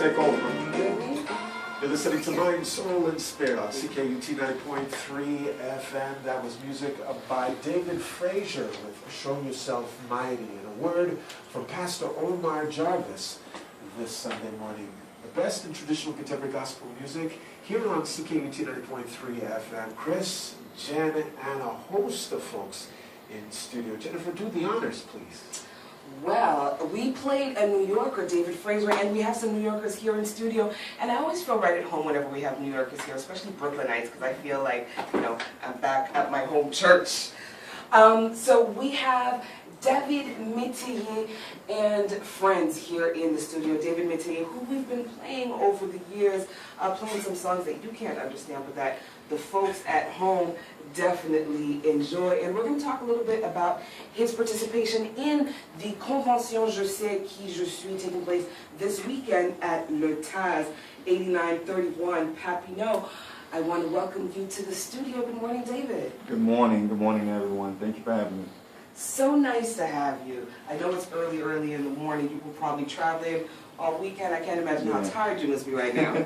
take over. You're listening to Mind, Soul, and Spirit on CKUT 9.3 FM. That was music by David Frazier with Show Yourself Mighty. And a word from Pastor Omar Jarvis this Sunday morning. The best in traditional contemporary gospel music here on CKUT 9.3 FM. Chris, Janet, and a host of folks in studio. Jennifer, do the honors, please. Well, we played a New Yorker, David Frazier, and we have some New Yorkers here in studio. And I always feel right at home whenever we have New Yorkers here, especially Brooklynites, because I feel like, you know, I'm back at my home church. So we have David Metayer and friends here in the studio. David Metayer, who we've been playing over the years, playing some songs that you can't understand, but that the folks at home definitely enjoy. And we're going to talk a little bit about his participation in the Convention Je sais qui je suis taking place this weekend at Le Taz, 8931 Papineau. I want to welcome you to the studio. Good morning, David. Good morning, everyone. Thank you for having me. So nice to have you. I know it's early in the morning. You were probably traveling all weekend. I can't imagine how tired you must be right now.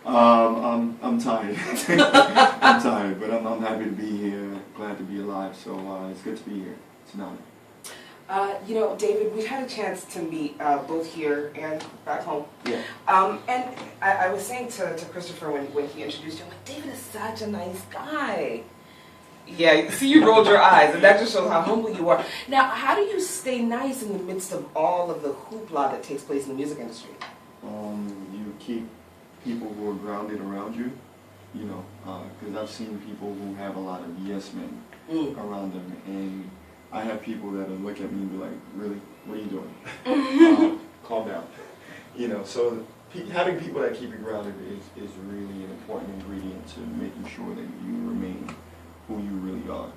I'm tired. I'm tired, but I'm happy to be here. Glad to be alive. So it's good to be here. It's an honor. You know, David, we've had a chance to meet both here and back home. Yeah. And I was saying to Christopher when he introduced you, I'm like, David is such a nice guy. Yeah, see, you rolled your eyes, and that just shows how humble you are. Now, how do you stay nice in the midst of all of the hoopla that takes place in the music industry? You keep people who are grounded around you, you know, because I've seen people who have a lot of yes men around them, and I have people that will look at me and be like, really, what are you doing? Calm down. You know, so having people that keep you grounded is really an important ingredient to making sure that you remain who you really are.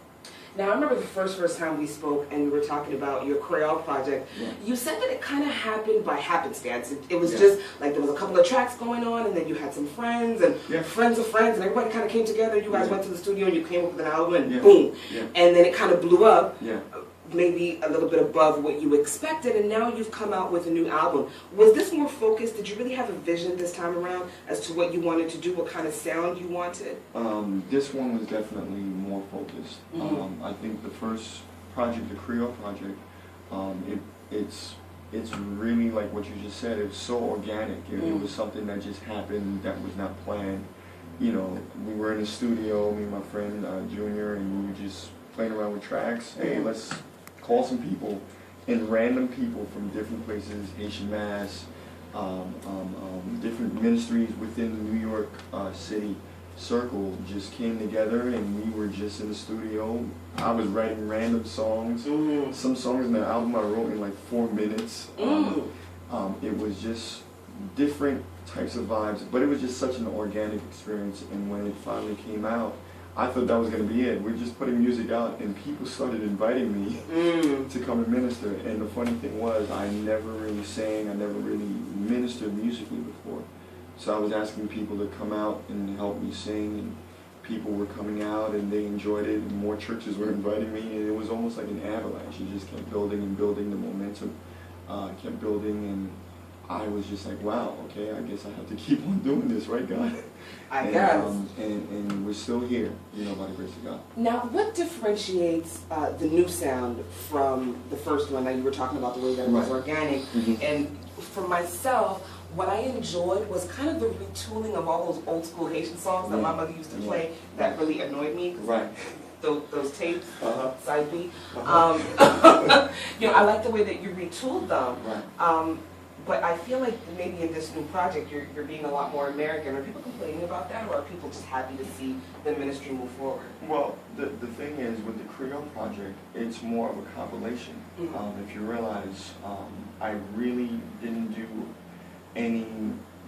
Now, I remember the first time we spoke and we were talking about your Creole project. Yeah. You said that it kind of happened by happenstance. It was just like there was a couple of tracks going on, and then you had some friends and friends of friends, and everybody kind of came together. You guys went to the studio and you came up with an album, and boom. Yeah. And then it kind of blew up. Yeah. Maybe a little bit above what you expected, and now you've come out with a new album. Was this more focused? Did you really have a vision this time around as to what you wanted to do, what kind of sound you wanted? This one was definitely more focused. I think the first project, the Creole project, it's really like what you just said. It's so organic. It was something that just happened, that was not planned. You know, we were in the studio, me and my friend Junior, and we were just playing around with tracks. Hey, let's call some people, and random people from different places, Haitian Mass, different ministries within the New York City circle just came together, and we were just in the studio. I was writing random songs. Some songs in the album I wrote in like 4 minutes. It was just different types of vibes, but it was just such an organic experience, and when it finally came out, I thought that was going to be it. We're just putting music out, and people started inviting me to come and minister. And the funny thing was, I never really sang, I never really ministered musically before. So I was asking people to come out and help me sing, and people were coming out and they enjoyed it, and more churches were inviting me, and it was almost like an avalanche. It just kept building and building, the momentum kept building, and I was just like, wow, okay, I guess I have to keep on doing this, right, God? I guess. And we're still here, you know, by the grace of God. Now, what differentiates the new sound from the first one? Now, you were talking about the way that it was organic. And for myself, what I enjoyed was kind of the retooling of all those old school Haitian songs that my mother used to play that really annoyed me. Right. Those tapes, side B. You know, I like the way that you retooled them. Right. But I feel like maybe in this new project, you're being a lot more American. Are people complaining about that, or are people just happy to see the ministry move forward? Well, the thing is, with the Creole project, it's more of a compilation. If you realize, I really didn't do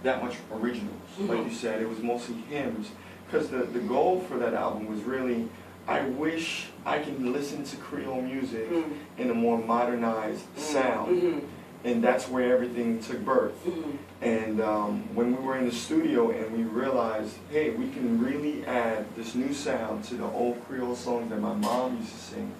that much originals. Like you said, it was mostly hymns. Because the goal for that album was really, I wish I can listen to Creole music in a more modernized sound. And that's where everything took birth. And when we were in the studio and we realized, hey, we can really add this new sound to the old Creole songs that my mom used to sing,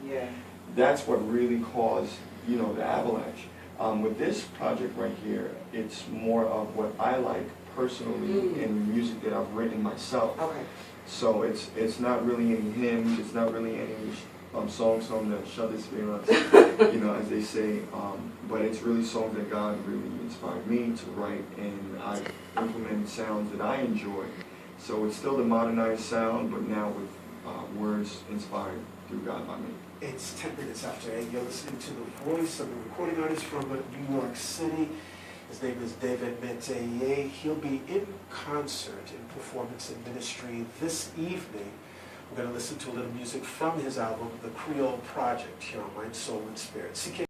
that's what really caused, you know, the avalanche. With this project right here, it's more of what I like personally in music that I've written myself. Okay. So it's not really any hymns, it's not really any songs from the shut the spirit, as they say. But it's really songs that God really inspired me to write, and I implemented sounds that I enjoy. So it's still the modernized sound, but now with words inspired through God by me. It's 10 minutes after 8. You're listening to the voice of a recording artist from New York City. His name is David Metayer. He'll be in concert, in performance and ministry this evening. We're going to listen to a little music from his album, The Creole Project, here on Mind, Soul, and Spirit.